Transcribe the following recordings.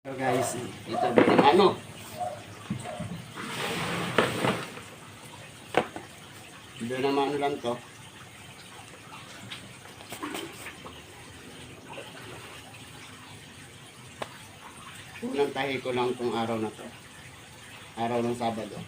So guys, ito din ano. Doon naman ano lang to. Unang tahi ko lang tong araw na to. Araw ng Sabado.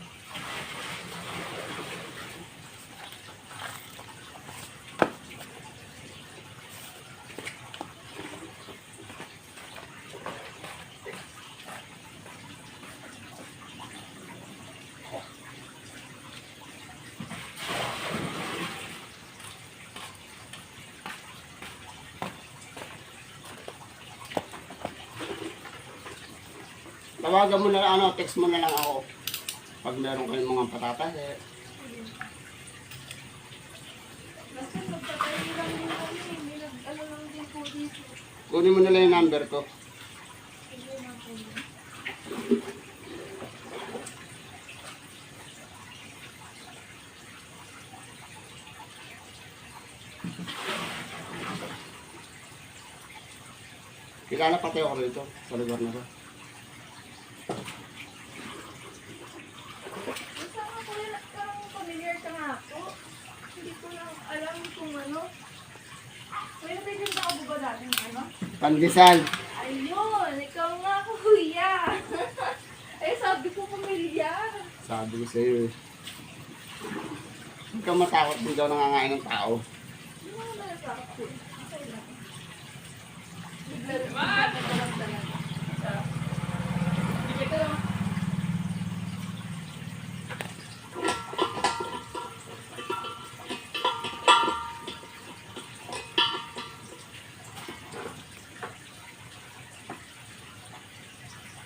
Tawagan mo na lang, ano, text mo na lang ako. Pag meron kayong mga patatas, eh. Basta magpatay lang din kami. May nag-ano lang din po dito. Kunin mo na lang yung number ko. Sige na po yun. Kilala pati ako rito, sa lugar na to. Basta nga po yun, parang familiar ka nga po. Hindi ko lang alam kung ano. Kuya, may ganda ka ba dati ng ano? Pandesal. Ayun, ikaw nga kuya. Eh, sabi ko familiar. Sabi ko sa'yo eh. Huwag kang matakot kung daw nangangain ng tao. Hindi mo naman nasakot ko. Okay lang. Nagdalag talaga. Ito lang.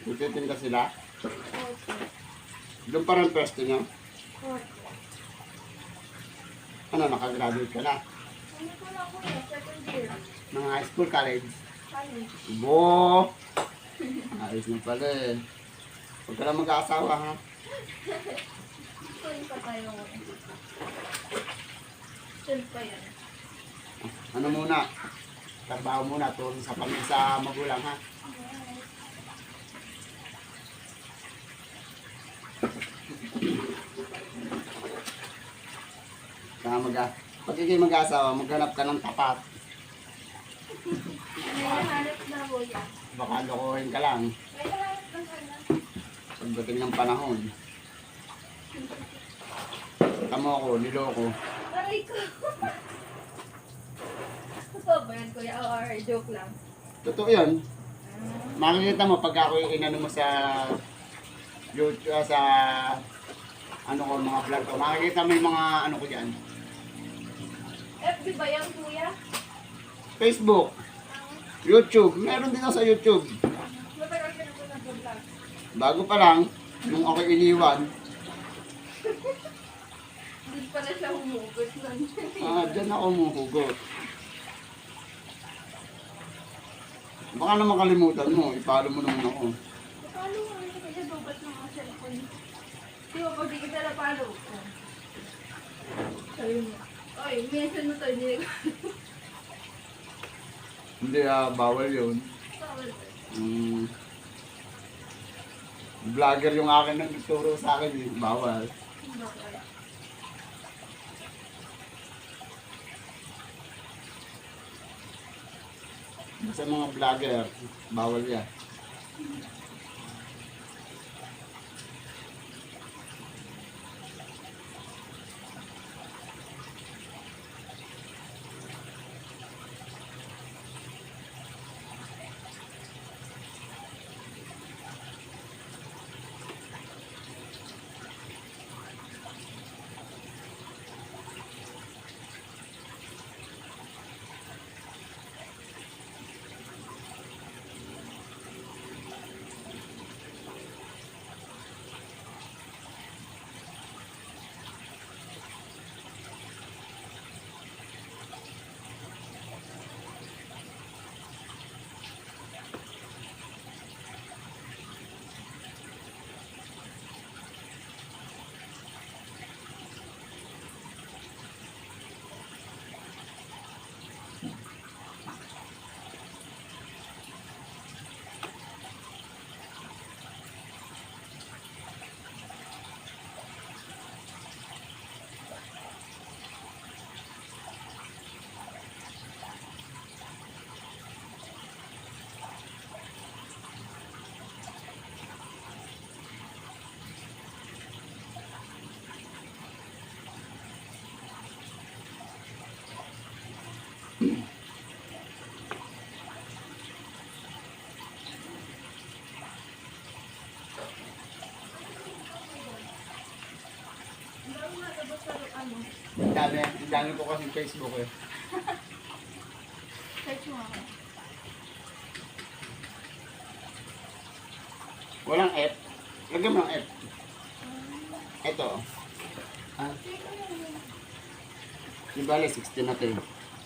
Nagtitinda sila. Opo. Doon pa rin pwesto nyo. Opo. Ano, nakagraduate ka na. Ano ko na kuya? Second year. Ng high school, college. College. Bo! Ayos na pala eh. Huwag ka lang mag-aasawa ha. Tuloy pa tayo. Tuloy pa yan. Ano muna? Trabaho muna, tulong sa pamilya sa magulang ha. Kaya pag ikay mag-aasawa, maghanap ka ng tapat. May nahanap na po yan. Baka lokohin ka lang. May nahanap na sana. Pagdating ng panahon. Tamo ako, niloko. Aray ko. Totoo ba yan kuya? Or joke lang? Totoo yan. Makikita mo pag ako inano mo sa YouTube, sa ano ko, mga vlog ko. Makikita mo yung mga ano ko dyan. FB ba yan kuya? Facebook, YouTube. Meron din ako sa YouTube. Matagal ka na po nag-vlog. Bago pa lang, nung ako iniwan, Hindi pala siya humugot nun. dyan ako muhugot. Baka naman kalimutan mo, ipalo mo naman ako. Paano mo rin kaya dobat ng mga cellphone? Di ba pag di kita napalo ko? Sabi mo, oy, mention mo to, hindi ko. Hindi bawal yun. Bawal. Vlogger yung akin nang nagturo sa akin, eh. Bawal. Bakit? Sa mga vlogger, bawal yan. Ang dami ko kasi Facebook eh. Search mo ako. Walang F. Lagyan mo ng F. Ito. Ah, di bale, 16 na to eh.